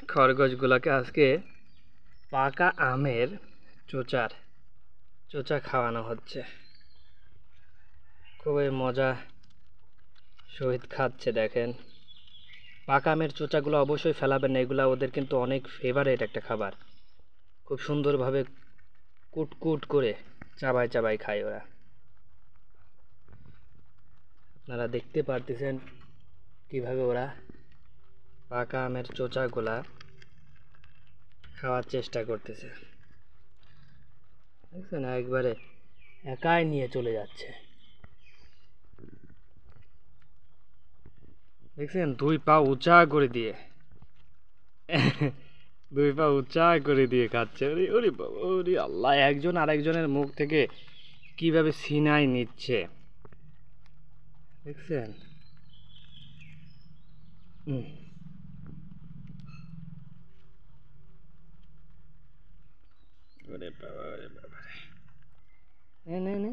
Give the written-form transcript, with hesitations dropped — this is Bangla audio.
খরগোশগুলোকে আজকে পাকা আমের চোচা খাওয়ানো হচ্ছে। খুবই মজা সহিত খাচ্ছে। দেখেন, পাকা আমের চোচাগুলো অবশ্যই ফেলাবেন না, এগুলো ওদের কিন্তু অনেক ফেভারিট একটা খাবার। খুব সুন্দরভাবে কুটকুট করে চাবাই চাবাই খায় ওরা। আপনারা দেখতে পারতেছেন কিভাবে ওরা পাকা আমের চোচাগুলা খাওয়ার চেষ্টা করতেছে। দেখছেন, একবারে একাই নিয়ে চলে যাচ্ছে। দেখছেন, দুই পা উঁচা করে দিয়ে দুই পা উঁচা করে দিয়ে খাচ্ছে। ওরে ওরে বাবা, ওরে আল্লাহ, একজন আরেকজনের মুখ থেকে কিভাবে ছিনাই নিচ্ছে দেখছেন। ওরে বাবা, ওরে বাবা, নে নে নে।